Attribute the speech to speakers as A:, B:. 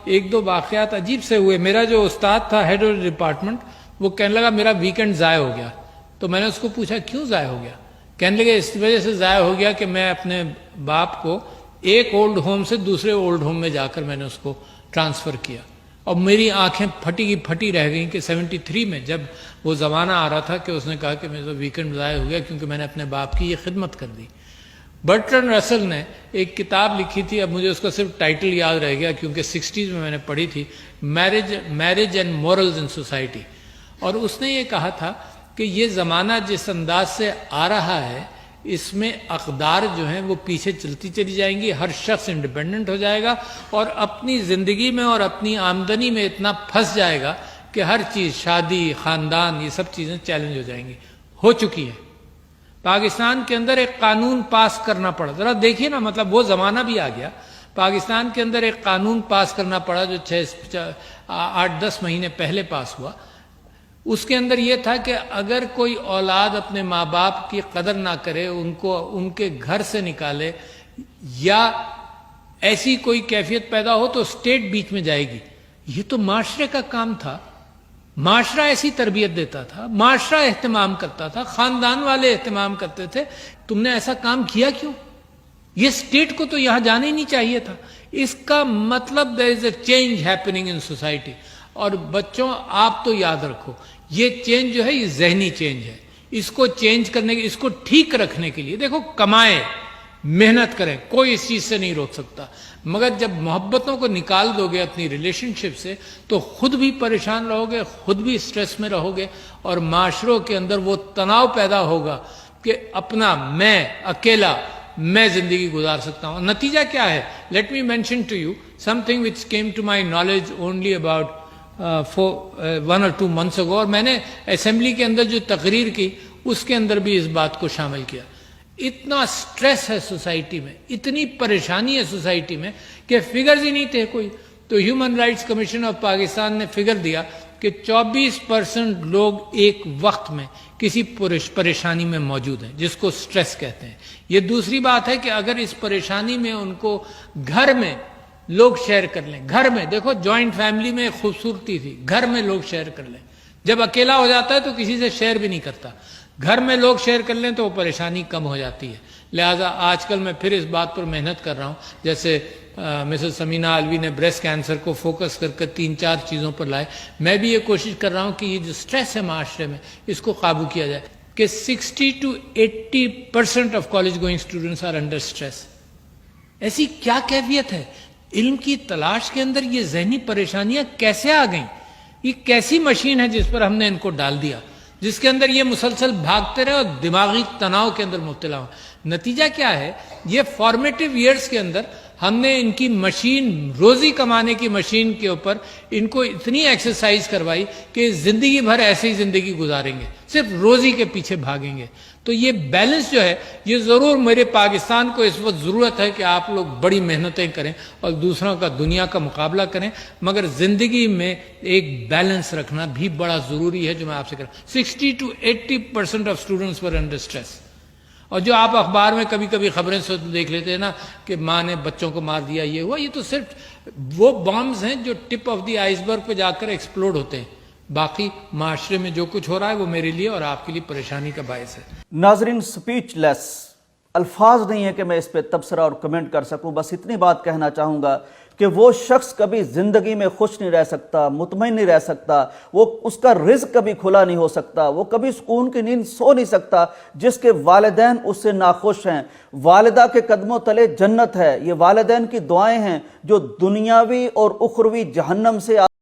A: ایک دو واقعات عجیب سے ہوئے. میرا جو استاد تھا ہیڈ آف ڈپارٹمنٹ وہ کہنے لگا میرا ویکنڈ ضائع ہو گیا. تو میں نے اس کو پوچھا کیوں ضائع ہو گیا؟ کہنے لگے اس وجہ سے ضائع ہو گیا کہ میں اپنے باپ کو ایک اولڈ ہوم سے دوسرے اولڈ ہوم میں جا کر میں نے اس کو ٹرانسفر کیا. اور میری آنکھیں پھٹی کی پھٹی رہ گئیں کہ 73 میں جب وہ زمانہ آ رہا تھا کہ اس نے کہا کہ میرا ویکنڈ ضائع ہو گیا کیونکہ میں نے اپنے باپ کی یہ خدمت کر دی. برٹرن رسل نے ایک کتاب لکھی تھی, اب مجھے اس کا صرف ٹائٹل یاد رہ گیا کیونکہ 60s میں نے پڑھی تھی, marriage and morals in society. اور اس نے یہ کہا تھا کہ یہ زمانہ جس انداز سے آ رہا ہے اس میں اقدار جو ہیں وہ پیچھے چلتی چلی جائیں گی, ہر شخص انڈیپینڈنٹ ہو جائے گا اور اپنی زندگی میں اور اپنی آمدنی میں اتنا پھنس جائے گا کہ ہر چیز, شادی, خاندان, یہ سب چیزیں چیلنج ہو جائیں گی. ہو چکی ہیں. پاکستان کے اندر ایک قانون پاس کرنا پڑا, ذرا دیکھیے نا, مطلب وہ زمانہ بھی آ گیا. پاکستان کے اندر ایک قانون پاس کرنا پڑا جو 8-10 مہینے پہلے پاس ہوا. اس کے اندر یہ تھا کہ اگر کوئی اولاد اپنے ماں باپ کی قدر نہ کرے, ان کو ان کے گھر سے نکالے یا ایسی کوئی کیفیت پیدا ہو تو اسٹیٹ بیچ میں جائے گی. یہ تو معاشرے کا کام تھا. معاشرہ ایسی تربیت دیتا تھا, معاشرہ اہتمام کرتا تھا, خاندان والے اہتمام کرتے تھے. تم نے ایسا کام کیا کیوں؟ یہ اسٹیٹ کو تو یہاں جانا ہی نہیں چاہیے تھا. اس کا مطلب there is a change happening in society. اور بچوں آپ تو یاد رکھو, یہ چینج جو ہے یہ ذہنی چینج ہے. اس کو چینج کرنے کے, اس کو ٹھیک رکھنے کے لیے دیکھو کمائیں, محنت کریں, کوئی اس چیز سے نہیں روک سکتا. مگر جب محبتوں کو نکال دو گے اپنی ریلیشن شپ سے تو خود بھی پریشان رہو گے, خود بھی سٹریس میں رہو گے اور معاشروں کے اندر وہ تناؤ پیدا ہوگا کہ اپنا میں اکیلا میں زندگی گزار سکتا ہوں. نتیجہ کیا ہے؟ Let me mention to you something which came to my knowledge only about 1 or 2 months ago, اور میں نے اسمبلی کے اندر جو تقریر کی اس کے اندر بھی اس بات کو شامل کیا. اتنا سٹریس ہے سوسائٹی میں, اتنی پریشانی ہے سوسائٹی میں کہ فگرز ہی نہیں تھے کوئی. تو human rights commission of Pakistan نے فگر دیا کہ 24% لوگ ایک وقت میں کسی پریشانی میں موجود ہیں جس کو سٹریس کہتے ہیں. یہ دوسری بات ہے کہ اگر اس پریشانی میں ان کو گھر میں لوگ شیئر کر لیں, گھر میں دیکھو جوائنٹ فیملی میں ایک خوبصورتی تھی, گھر میں لوگ شیئر کر لیں. جب اکیلا ہو جاتا ہے تو کسی سے شیئر بھی نہیں کرتا, گھر میں لوگ شیئر کر لیں تو وہ پریشانی کم ہو جاتی ہے. لہٰذا آج کل میں پھر اس بات پر محنت کر رہا ہوں, جیسے مسز سمینہ علوی نے بریسٹ کینسر کو فوکس کر کے 3-4 چیزوں پر لائے. میں بھی یہ کوشش کر رہا ہوں کہ یہ جو سٹریس ہے معاشرے میں اس کو قابو کیا جائے کہ 60 to 80% of college going students are under stress. ایسی کیا کیفیت ہے؟ علم کی تلاش کے اندر یہ ذہنی پریشانیاں کیسے آ گئیں؟ یہ کیسی مشین ہے جس پر ہم نے ان کو ڈال دیا, جس کے اندر یہ مسلسل بھاگتے رہے اور دماغی تناؤ کے اندر مبتلا ہوں. نتیجہ کیا ہے؟ یہ فارمیٹیو ایئرز کے اندر ہم نے ان کی مشین, روزی کمانے کی مشین کے اوپر ان کو اتنی ایکسرسائز کروائی کہ زندگی بھر ایسے ہی زندگی گزاریں گے, صرف روزی کے پیچھے بھاگیں گے. تو یہ بیلنس جو ہے یہ ضرور میرے پاکستان کو اس وقت ضرورت ہے کہ آپ لوگ بڑی محنتیں کریں اور دوسروں کا, دنیا کا مقابلہ کریں, مگر زندگی میں ایک بیلنس رکھنا بھی بڑا ضروری ہے جو میں آپ سے کر رہا ہوں. 60 to 80% of students were under stress. اور جو آپ اخبار میں کبھی کبھی خبریں دیکھ لیتے ہیں نا کہ ماں نے بچوں کو مار دیا, یہ ہوا, یہ تو صرف وہ بامز ہیں جو ٹپ آف دی آئس برگ پہ جا کر ایکسپلوڈ ہوتے ہیں. باقی معاشرے میں جو کچھ ہو رہا ہے وہ میرے لیے اور آپ کے لیے پریشانی کا باعث ہے.
B: ناظرین, سپیچ لیس, الفاظ نہیں ہے کہ میں اس پہ تبصرہ اور کمنٹ کر سکوں. بس اتنی بات کہنا چاہوں گا کہ وہ شخص کبھی زندگی میں خوش نہیں رہ سکتا, مطمئن نہیں رہ سکتا, وہ اس کا رزق کبھی کھلا نہیں ہو سکتا, وہ کبھی سکون کی نیند سو نہیں سکتا جس کے والدین اس سے ناخوش ہیں. والدہ کے قدموں تلے جنت ہے. یہ والدین کی دعائیں ہیں جو دنیاوی اور اخروی جہنم سے